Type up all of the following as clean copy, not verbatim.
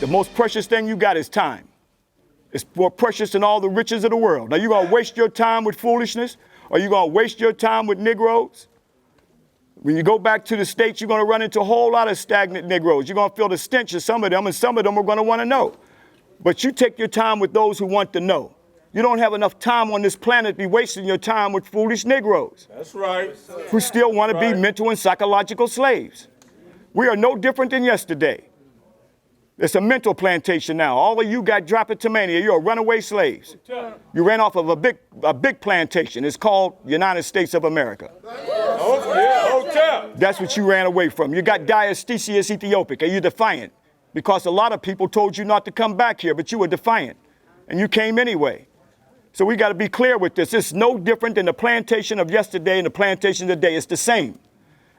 most precious thing you got is time. It's more precious than all the riches of the world. Now, you going to waste your time with foolishness? Or you going to waste your time with Negroes? When you go back to the States, you're going to run into a whole lot of stagnant Negroes. You're going to feel the stench of some of them, and some of them are going to want to know. But you take your time with those who want to know. You don't have enough time on this planet to be wasting your time with foolish Negroes. That's right. Who still want to be mental and psychological slaves. We are no different than yesterday. It's a mental plantation now. All of you got drapetomania. You're runaway slaves. You ran off of a big plantation. It's called United States of America. That's what you ran away from. You got diastasis Ethiopica. You're defiant because a lot of people told you not to come back here, but you were defiant and you came anyway. So we got to be clear with this. It's no different than the plantation of yesterday and the plantation of today. It's the same.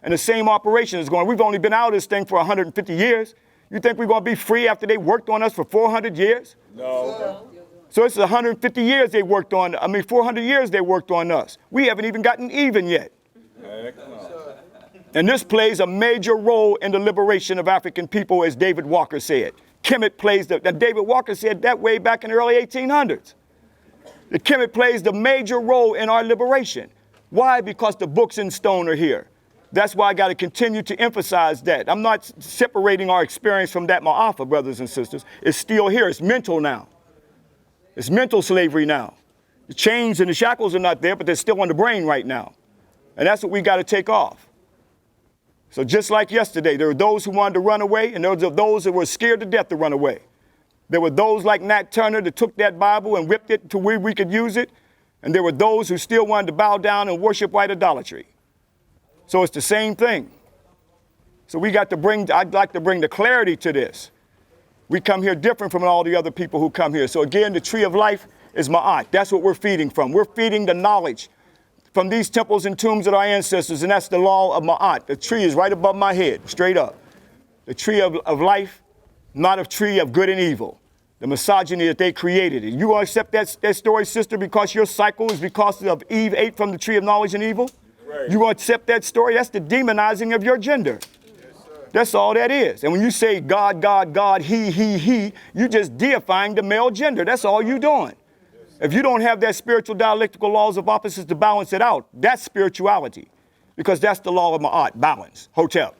And the same operation is going. We've only been out of this thing for 150 years. You think we're going to be free after they worked on us for 400 years? No. So it's 150 years they worked on, 400 years they worked on us. We haven't even gotten even yet. Heck no. And this plays a major role in the liberation of African people, as David Walker said. Kemet plays David Walker said that way back in the early 1800s. The Kemet plays the major role in our liberation. Why? Because the books in stone are here. That's why I got to continue to emphasize that. I'm not separating our experience from that Ma'afa, brothers and sisters. It's still here. It's mental now. It's mental slavery now. The chains and the shackles are not there, but they're still on the brain right now. And that's what we got to take off. So just like yesterday, there were those who wanted to run away, and there were those that were scared to death to run away. There were those like Nat Turner that took that Bible and whipped it to where we could use it. And there were those who still wanted to bow down and worship white idolatry. So it's the same thing. So I'd like to bring the clarity to this. We come here different from all the other people who come here. So again, the tree of life is Ma'at. That's what we're feeding from. We're feeding the knowledge from these temples and tombs of our ancestors, and that's the law of Ma'at. The tree is right above my head, straight up. The tree of life, not a tree of good and evil. The misogyny that they created. You going to accept that story, sister, because your cycle is because of Eve ate from the tree of knowledge and evil? Right. You going to accept that story? That's the demonizing of your gender. Yes, that's all that is. And when you say God, God, God, he, you just deifying the male gender. That's all you doing. Yes, if you don't have that spiritual dialectical laws of opposites to balance it out, that's spirituality. Because that's the law of Ma'at, balance. Hotep.